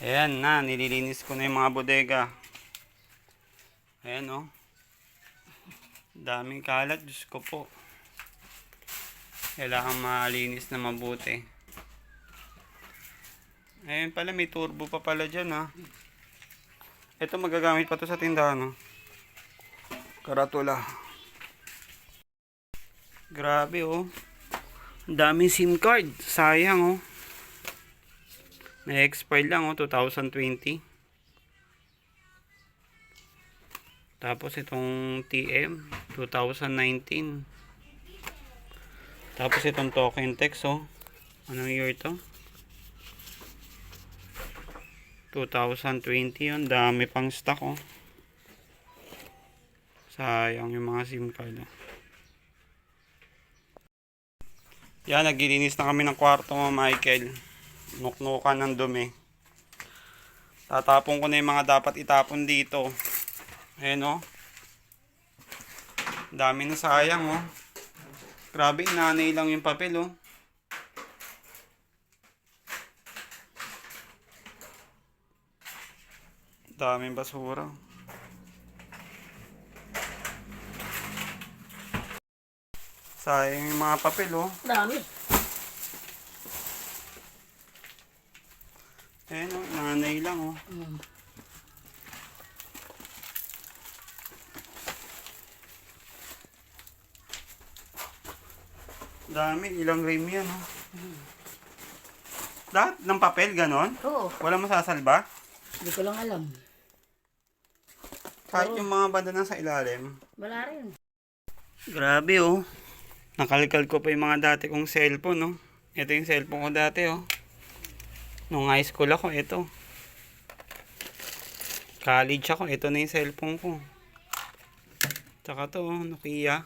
Ayan na, nililinis ko na yung mga bodega. Ayan o. Daming kalat, Diyos ko po. Kailangan malinis na mabuti. Ayan pala, may turbo pa pala dyan ha. Ito magagamit pa to sa tindahan no. Karatula. Grabe oh. Ang daming SIM card. Sayang oh. Na-expire lang oh, 2020. Tapos itong TM 2019. Tapos itong token text oh. Anong year ito? 2020 yun. Dami pang stock oh. Sayang yung mga SIM card oh. Yan, naglilinis na kami ng kwarto mo, Michael. Nuknukan ng dumi. Tatapon ko na yung mga dapat itapon dito. Ayan o. Dami na sayang o. Grabe, inanay lang yung papel o. Daming basura. Sayang yung mga papel o. Dami. Ayan o, inanay lang o. Dami, ilang rim yan o. Lahat ng papel, ganon? Oo. Walang masasalba? Hindi ko lang alam. Kahit yung mga banda na sa ilalim. Wala rin. Grabe oh. Nakalkal ko pa yung mga dati kong cellphone no. Ito yung cellphone ko dati oh. Nung high school ako, ito. College ako, ito na yung cellphone ko. Tsaka to oh, Nokia.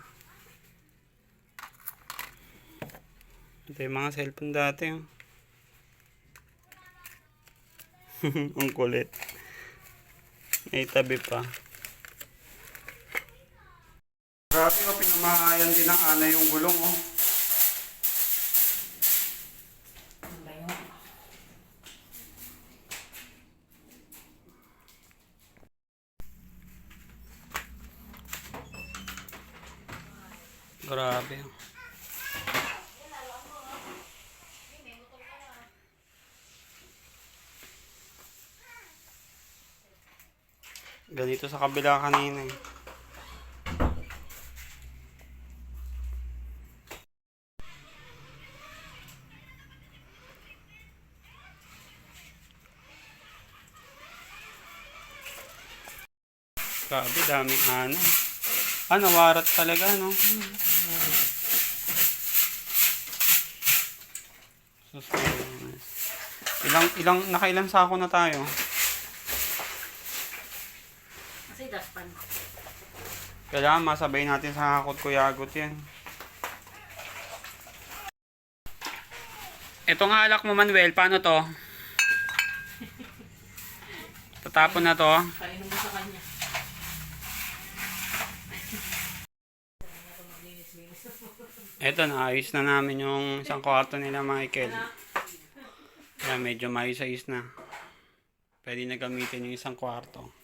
Ito yung mga cellphone dati oh. Ang kulit. May tabi pa. Grabe oh, pinamahayan din ng ana yung gulong oh. Grabe oh. Ganito sa kabila kanina eh. Grabe, daming ano. Nawarat talaga, no? Nakailang sako na tayo? Kasi daspan. Kailangan masabay natin sa hakot kuyagot yan. Itong alak mo, Manuel, paano to? Tatapon na to. Painom mo sa kanya. Eto, naayos na namin yung isang kwarto nila, Michael. Kaya medyo maayos-ayos na. Pwede na gamitin yung isang kwarto.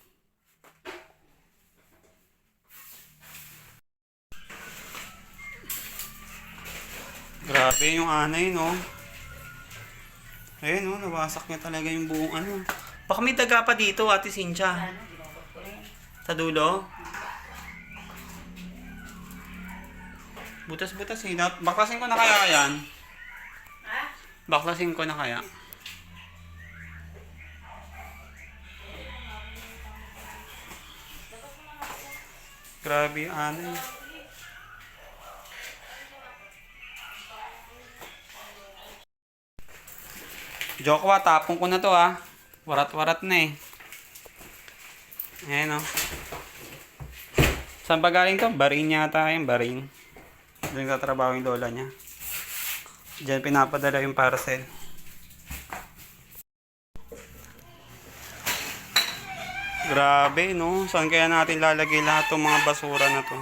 Grabe yung anay, no? Ayun, no? Nawasak niya talaga yung buong ano. Baka may daga pa dito, Ate Cynthia. Sa dulo? Butas-butas eh. Baklasin ko na kaya yan? Baklasin ko na kaya? Grabe yung anay. Joke wa, tapong ko na to ah. Warat-warat na eh. Ayan o. Saan ba galing to? Barin yata yung barin. Diyan katrabaho yung lola niya. Diyan pinapadala yung parcel. Grabe no. Saan kaya natin lalagay lahat ng mga basura na to?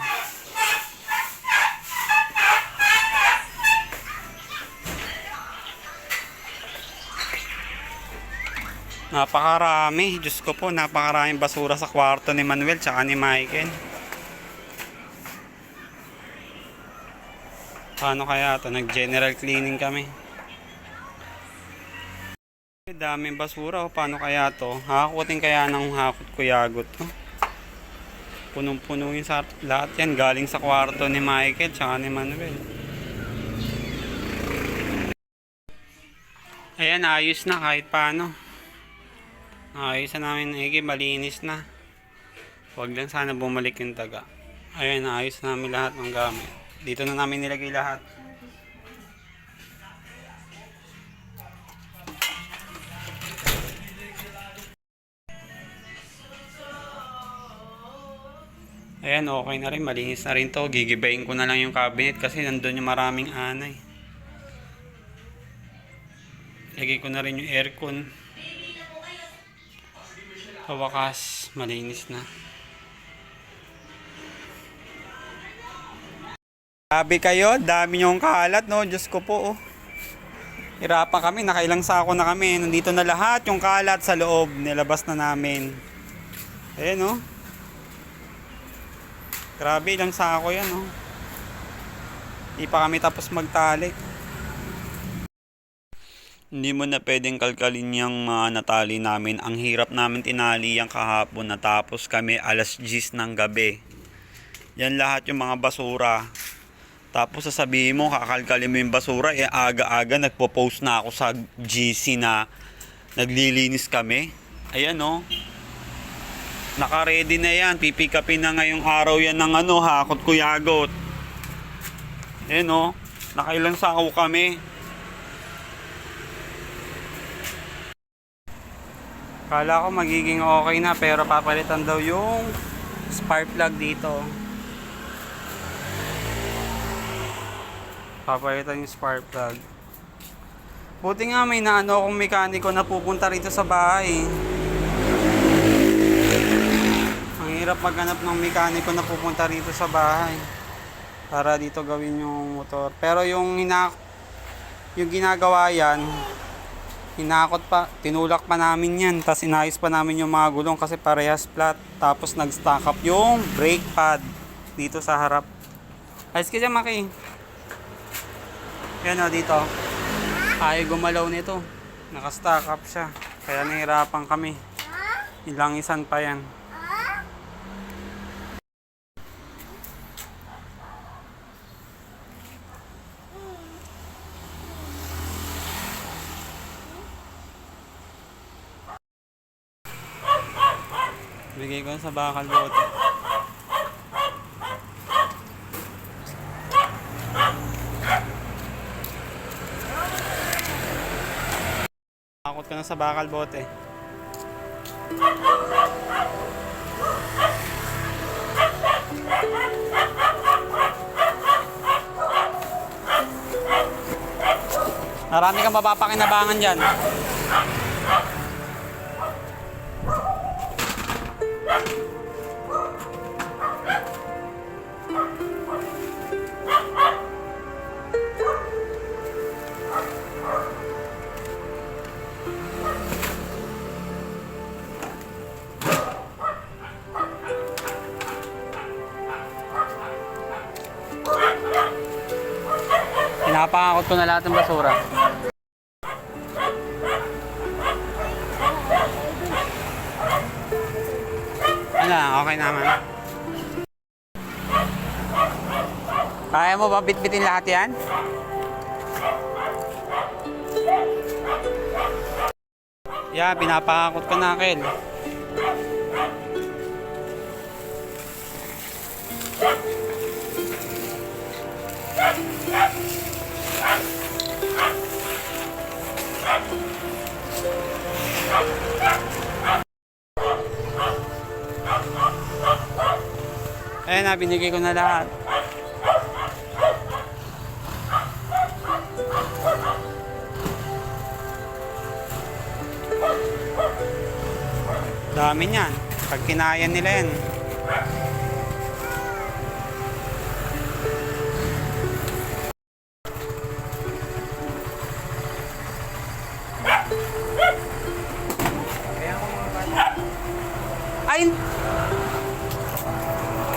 Napakarami. Diyos ko po, napakaraming basura sa kwarto ni Manuel tsaka ni Michael. Paano kaya ito? Nag-general cleaning kami. Daming basura. Paano kaya ito? Hakutin kaya ng hakot ko yagot to? Punong-puno yung sa lahat yan. Galing sa kwarto ni Michael tsaka ni Manuel. Ayan, ayos na kahit paano. Ayos na namin Ege, malinis na. Huwag lang sana bumalik yung taga. Ayan, ayos na namin lahat ng gamit. Dito na namin nilagay lahat. Ayan, okay na rin. Malinis na rin to. Gigibayin ko na lang yung cabinet kasi nandun yung maraming anay. Lagay ko na rin yung aircon. Sa wakas, malinis na. Grabe kayo, dami yung kalat, no? Diyos ko po, oh. Hirapan kami, nakailang sako na kami. Nandito na lahat yung kalat sa loob. Nilabas na namin. Ayan, oh. Grabe, ilang sako yan, oh. Hindi pa kami tapos magtali. Hindi mo na pwedeng kalkalin yung natali namin. Ang hirap namin tinali yung kahapon. Natapos kami alas 10 ng gabi. Yan lahat yung mga basura. Tapos sasabihin mo, kakalkalin mo yung basura, aga-aga nagpo-post na ako sa GC na naglilinis kami. Ayan, oh. Naka-ready na yan. Pipick upin na ngayong araw yan ng hakot ko yagot. Ayan, oh. Nakailang sako kami. Kala ko magiging okay na pero papalitan daw yung spark plug dito. Papalitan yung spark plug. Buti nga may naano akong mekaniko na pupunta rito sa bahay. Ang hirap maghanap ng mekaniko na pupunta rito sa bahay para dito gawin yung motor. Pero yung ginagawa yan, hinakot pa, tinulak pa namin yan, tapos inayos pa namin yung mga gulong kasi parehas flat. Tapos nag-stack up yung brake pad dito sa harap. Ayos ka dyan, Maki. Yan o, dito. Ay, gumalaw nito. Naka-stack up siya. Kaya nahirapan kami. Ilang isan pa yan. Bigay ko sa bakal bote. Takot ka na sa bakal bote. Marami kang mapapakinabangan dyan. Pinapakakot ko na lahat ng basura. Ano, okay naman. Kaya mo ba bitbitin lahat yan? Yeah, pinapakakot ko na, Kel. Ayan na, binigay ko na lahat. Dami niyan. Pag kinaya nila yan. rin?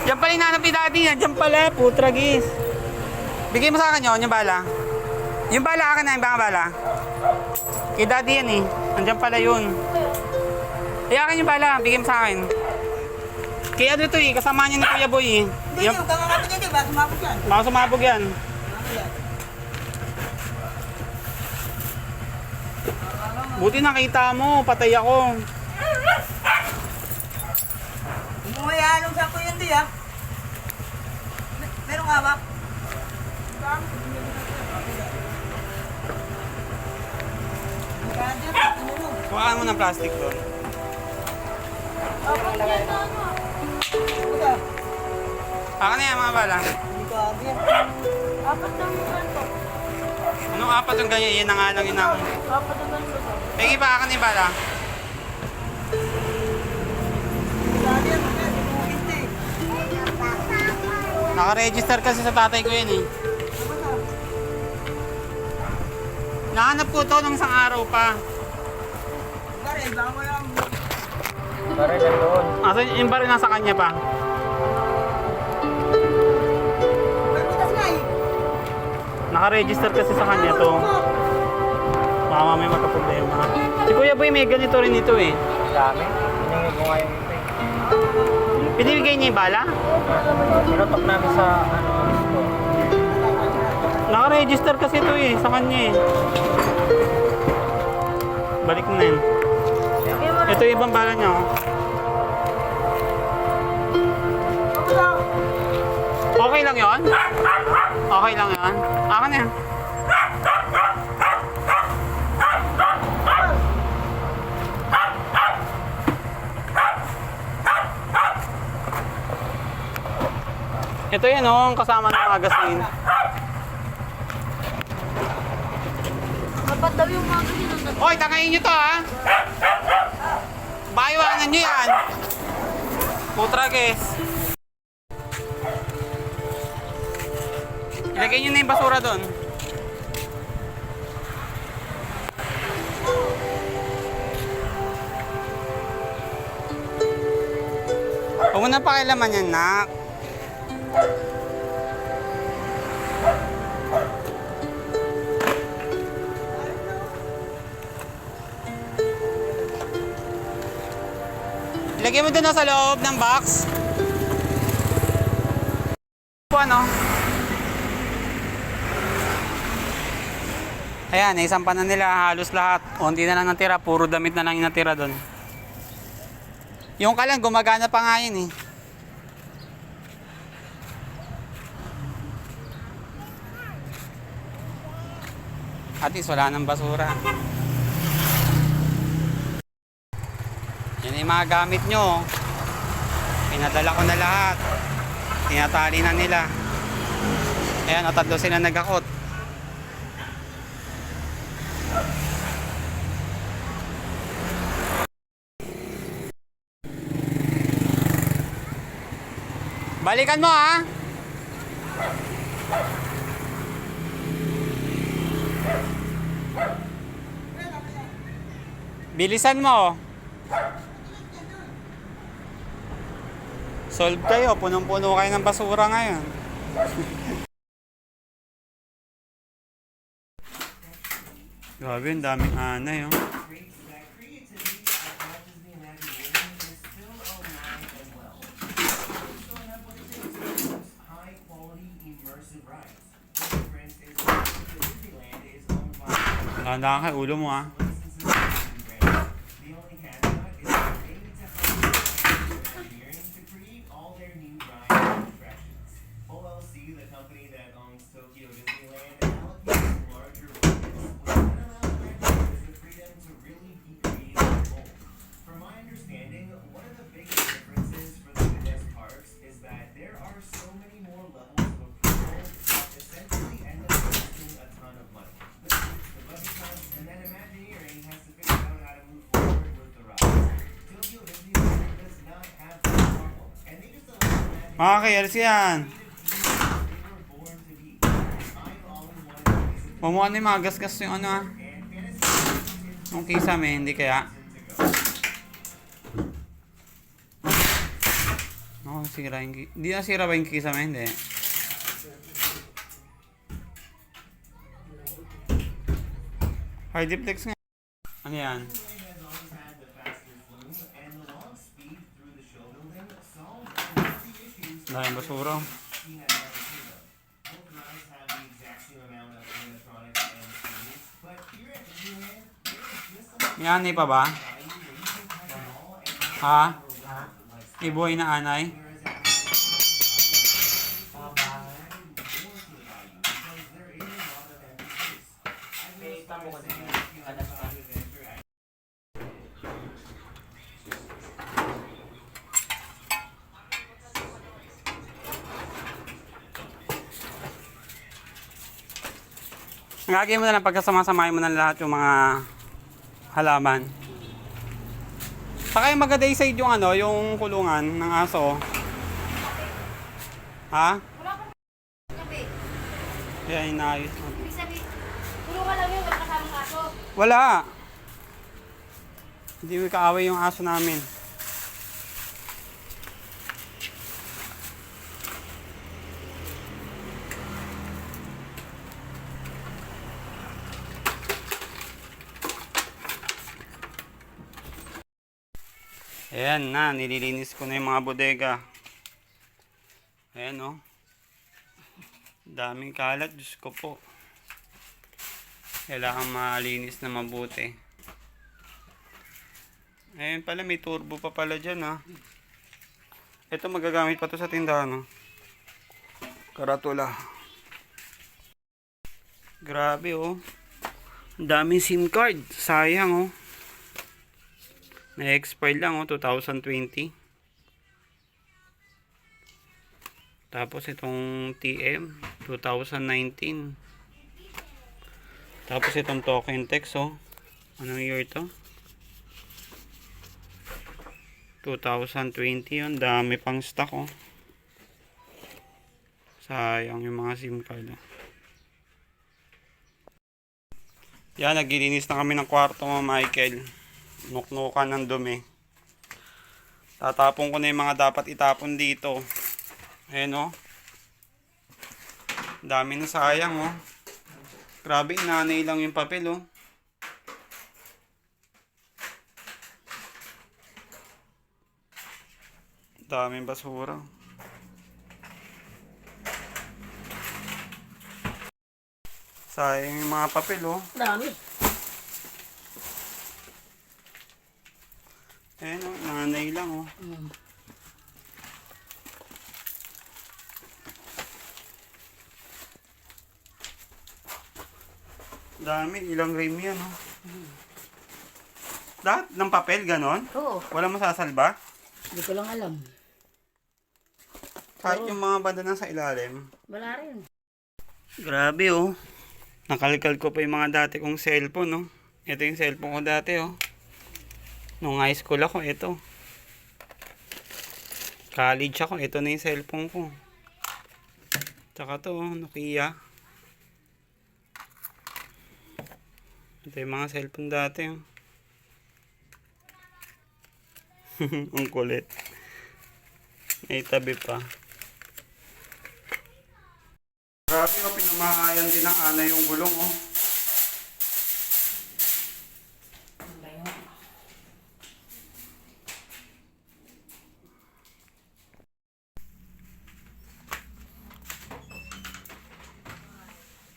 Diyan pala hinanap ni Daddy. Diyan pala, putragis. Bigay mo sa akin yun, yung bala. Yung bala akin na, yung baka bala. Kay Daddy yan eh. Andiyan pala yun. Ay, akin yung bala. Bigay mo sa akin. Kaya ano to eh, kasama niya ni Kuya Boy eh. Hindi yun, kamangapit yan, diba? Sumapot yan. Baka sumabog yan. Buti nakita mo, patay ako. Umumayalong sa ko yun, di ah. Meron nga ba? Kuhaan mo ng plastic doon. Akin na yan mga bala. Apat lang yung ganito. Anong apat yung ganyan? Yan na nga lang yun ako. Apat ang ganito. Pegi pa akin yung bala. Naka-register kasi sa tatay ko yun eh. Nahanap ko to nung isang araw pa. Baril lang doon. Asa yung baril nasa kanya pa? Naka-register kasi sa kanya to. Baka mamaya magka-problema. Si Kuya Boy may ganito rin ito eh. Dami. Piningin ko nga yung ito eh. Pinibigay niya yung bala? Sinutok namin sa ano. Naka-register kasi ito eh, sa kanya eh. Balik mo na yun. Ito yung ibang bala niya oh. Okay lang yon? Okay lang yon? Akin na yan. Ito yan oh, ang kasama ng magazine. Dapat daw yung mga ganito. Hoy, tangayin nyo to ha! Bayawanan nyo yan! Putragis! Ilagay nyo na yung basura doon. Huwag mo na pakialaman yan, nak. Ilagay mo doon sa loob ng box. Ano? Ayan, naisampan na nila halos lahat. Unti na lang natira, puro damit na lang yung natira doon. Yung kalan, gumagana pa nga yun eh. At least wala nang basura. Yan yung mga gamit nyo. Pinadala ko na lahat. Tinatali na nila. Ayan, o tatlo sila nagakot. Balikan mo ha. Bilisan mo. Solve kayo, punong-puno kayo ng basura ngayon. Grabe, ang daming anay, oh. Tandaan ka, ulo mo, ah. Mga KLC yan. Pumuha na yung mga gas-gas yung ano ah. Yung kisame, hindi kaya. Ako, sira yung Hindi na sira ba yung kisame? Hindi. Hardiplex nga. Ano yan? Dahil basura. May anay pa ba? Ha? May buhay na anay? Lagay mo na lang pagkasama-samahin mo na lahat yung mga halaman. Saka yung mag-a-dayside yung ano, yung kulungan ng aso. Ha? Wala pa gabi. Kaya inayos na. Ibig sabihin, puro ka lang yun, wala kasamang aso. Wala! Hindi mo kaaway yung aso namin. Ayan na, nililinis ko na yung mga bodega. Ayan o. Daming kalat, Diyos ko po. Kailangan malinis na mabuti. Ayan pala, may turbo pa pala dyan ha. Ito magagamit pa to sa tindahan no. Karatula. Grabe oh. Ang daming SIM card. Sayang oh. Na-expire lang oh, 2020. Tapos itong TM, 2019. Tapos itong token text oh. Anong year ito? 2020 yun. Dami pang stock oh. Sayang yung mga SIM card oh. Yan, naglilinis na kami ng kwarto mo, Michael. Nuknukan ng dumi. Tatapon ko na yung mga dapat itapon dito. Ayan o. Dami na sayang o. Grabe, nanay lang yung papel o. Daming basura. Sayang yung mga papel o. Dami. Ayan o, nanay lang o. Dami, ilang rim yan o. Lahat ng papel, ganon? Oo, Wala masasalba? hindi ko lang alam. Kahit yung mga banda na sa ilalim. Wala rin. Grabe oh. Nakalkal ko pa yung mga dati kong cellphone no. Ito yung cellphone ko dati oh. Nung high school ako, ito. College ako, ito na yung cellphone ko. Tsaka to, Nokia. Ito yung mga cellphone dati oh. Ang kulit. May tabi pa. Grabe oh, pinamahayan din ng ana yung gulong oh.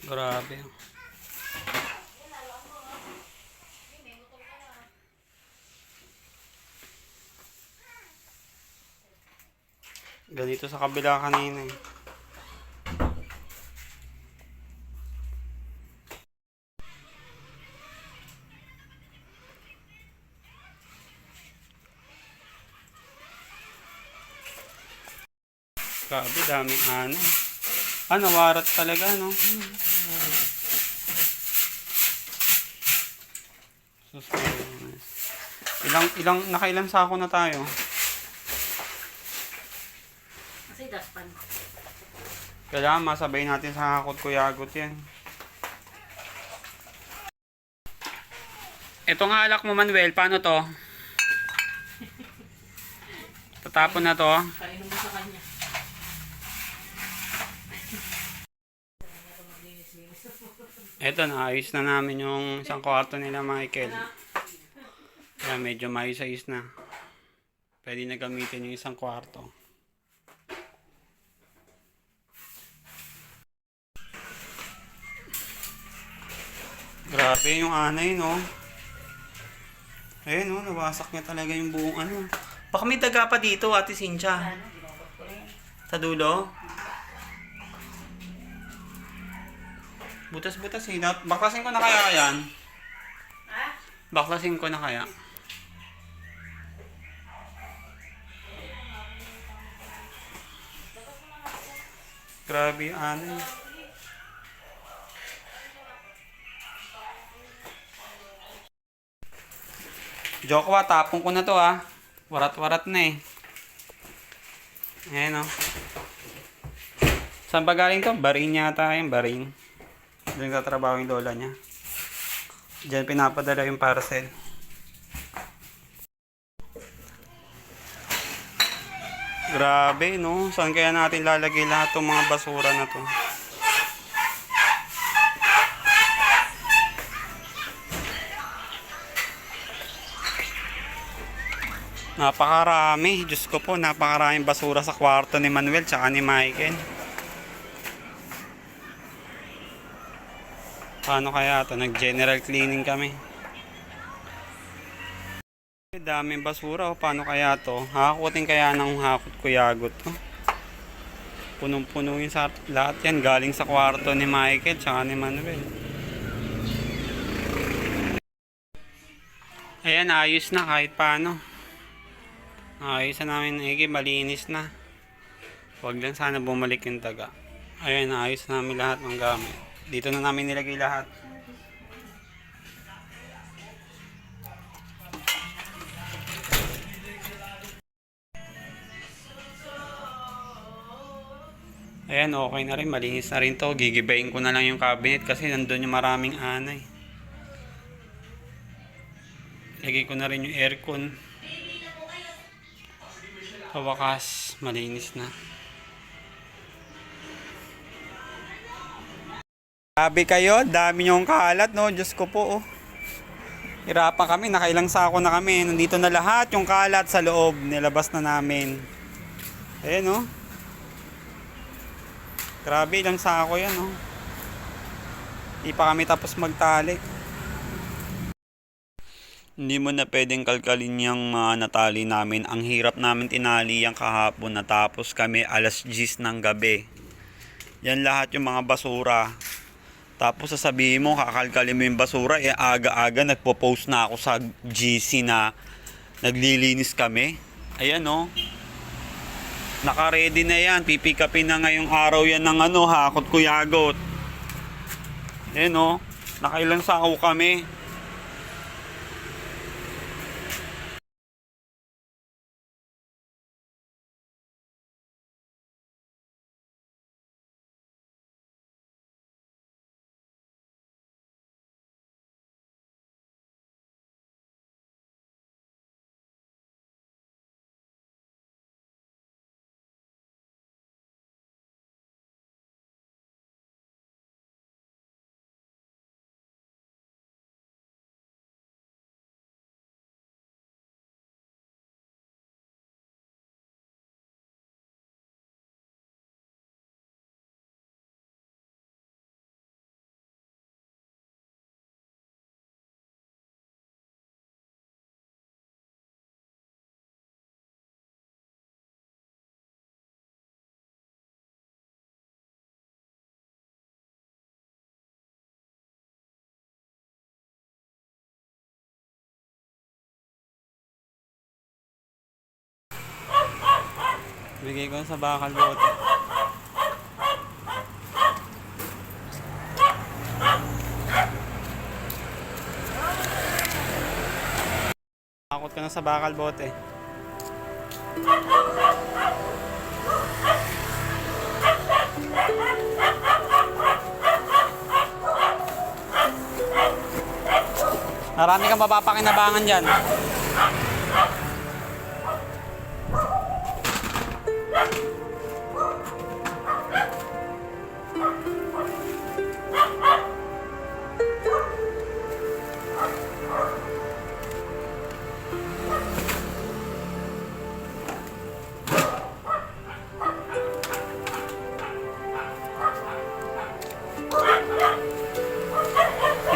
Grabe. Ganito sa kabila kanina eh. Grabe, daming ano. Ah, nawarat talaga, no? Nakailang sako na tayo? Kasi daspan. Kailangan masabay natin sa hakot kuyagot yan. Itong alak mo, Manuel, paano to? Tatapon na to. Painom mo sa kanya. Eto, naayos na namin yung isang kwarto nila, Michael. Kaya medyo maayos-ayos na. Pwede na gamitin yung isang kwarto. Grabe yung anay, no? Ayun, no? Nawasak niya talaga yung buong ano. Baka may daga pa dito, Ate Cynthia. Sa dulo. Butas-butas eh. Baklasin ko na kaya yan. Baklasin ko na kaya. Grabe yung anay. Joke wa, tapong ko na to ah. Warat-warat na eh. Ayan o. Saan ba galing to? Barin yata yung barin. Doon katrabaho yung lola niya. Diyan pinapadala yung parcel. Grabe no. Saan kaya natin lalagay lahat ng mga basura na to? Napakarami. Diyos ko po, napakaraming basura sa kwarto ni Manuel tsaka ni Michael. Paano kaya ito? Nag-general cleaning kami. Daming basura. Paano kaya ito? Hakutin kaya ng hakot ko yagot to? Punong-puno yung sa lahat yan. Galing sa kwarto ni Michael tsaka ni Manuel. Ayan, ayos na kahit paano. Ayos na namin Ege, malinis na. Huwag lang sana bumalik yung taga. Ayan, ayos na namin lahat ng gamit. Dito na namin nilagay lahat. Ayan, okay na rin. Malinis na rin to. Gigibayin ko na lang yung cabinet kasi nandun yung maraming anay. Lagay ko na rin yung aircon. Sa wakas, malinis na. Grabe kayo, dami niyong kalat, no? Diyos ko po, oh. Hirapan kami, nakailang sako na kami. Nandito na lahat yung kalat sa loob. Nilabas na namin. Ayan, oh. Grabe, ilang sako yan, oh. Hindi pa kami tapos magtali. Hindi mo na pwedeng kalkalin yung natali namin. Ang hirap namin tinali yung kahapon. Natapos kami alas 10 ng gabi. Yan lahat yung mga basura. Tapos sasabihin mo, kakalkalin mo yung basura. Eh aga-aga nagpo-post na ako sa GC na naglilinis kami. Ayan o. Naka-ready na yan. Pipikapin na ngayong araw yan ng hakot ko yagot. Ayan o. Nakailang sako kami. Bigay ko sa bakal bote. Takot ka na sa bakal bote. Marami kang mapapakinabangan dyan.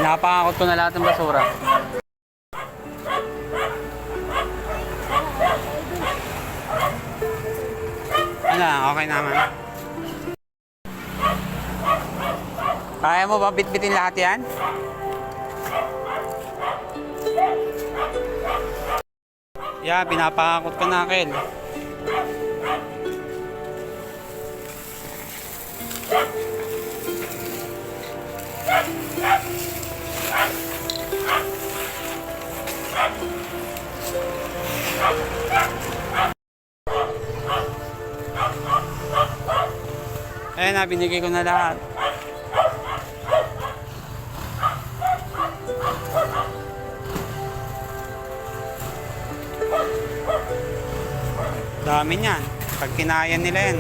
Pinapakakot ko na lahat ng basura. Ano, okay naman. Kaya mo ba bitbitin lahat yan? Yeah, pinapakakot ko na, Kel. Ayan na, binigay ko na lahat. Dami niyan. Pag kinaya nila yan.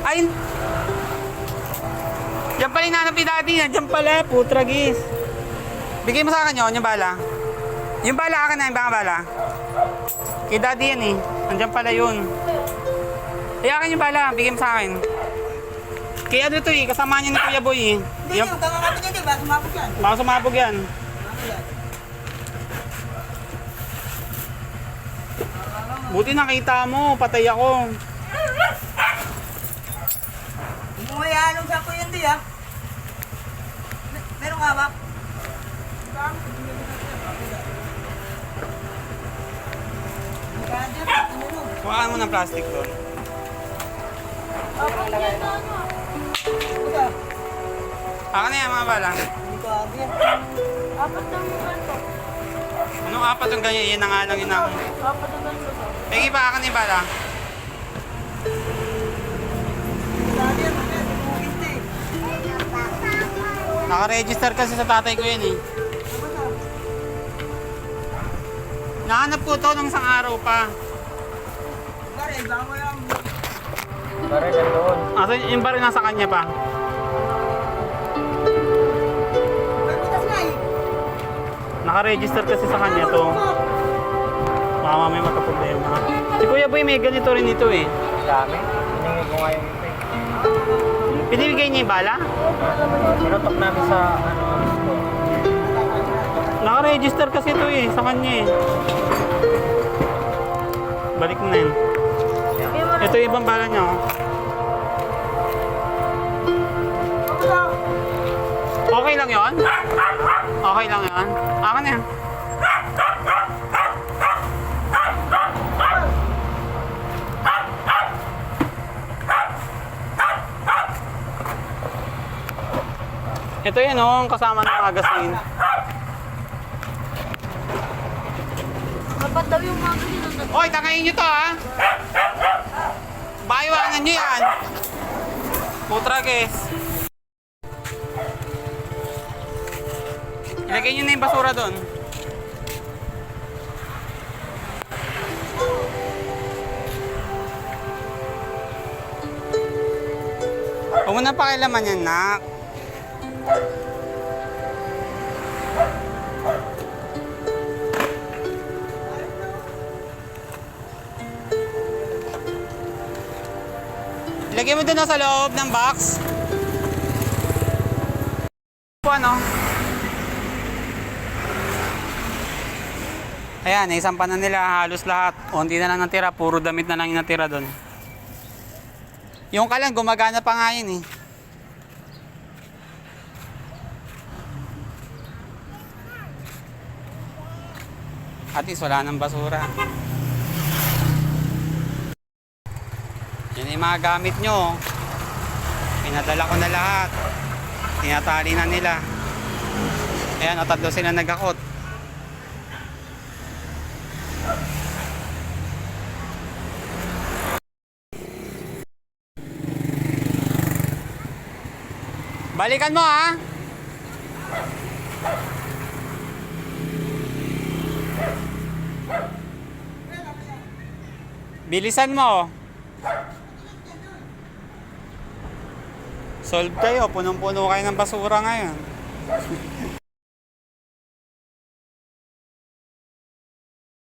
Ay! Diyan pala yung nanap ni daddy. Diyan pala, putragis. Bigay mo sa akin yun, yung bala. Yung bala akin na, yung baka bala. Kay daddy yan eh. Andiyan pala yun. Ay, akin yung bala. Bigay mo sa akin. Kaya ano to eh, kasama niya ni Kuya Boy eh. Hindi yung kakakapit niya, di ba? Sumabog yan. Baka sumabog yan. Buti nakita mo, patay ako. Umuyahalong sa ko yun, di ah. Meron ka ba? Kuhaan mo ng plastic doon. Akin na yan mga bala. Apat lang yung ganito. Anong apat yung ganyan? Yan na nga lang yun ang... Apat ang ganito. Pegi pa akin yung bala. Naka-register kasi sa tatay ko yan eh. Nahanap ko to nung isang araw pa. Baril yan doon. Asa yung baril nasa kanya pa? Naka-register kasi sa kanya to. Baka mamaya magka-problema. Si Kuya Boy may ganito rin ito eh. Dami. Hiningi ko nga yung ito eh. Pinibigay niya yung bala? Sinutok namin sa store. Naka-register kasi ito eh, sa kanya eh. Balik mo na yun. Ito yung ibang bala niya oh. Okay lang yon? Okay lang yon? Akin na yan. Ito yun oh, ang kasama ng magazine. Dapat daw yung mga ganito. Hoy, tangayin nyo to ha! Bayiwanan nyo yan! Putragis! Ilagay nyo na yung basura doon. Huwag mo na pakialaman yan, nak. Ilagay mo doon sa loob ng box. Ano? Ayan, naisampa na nila halos lahat. Unti na lang natira, puro damit na lang yung natira doon. Yung kalan, gumagana pa nga yun eh. At least wala nang basura. Yan yung mga gamit nyo. Pinadala ko na lahat. Tinatali na nila. Ayan, o tatlo sila nagakot. Balikan mo ha. Bilisan mo. Solve kayo. Punong-puno kayo ng basura ngayon.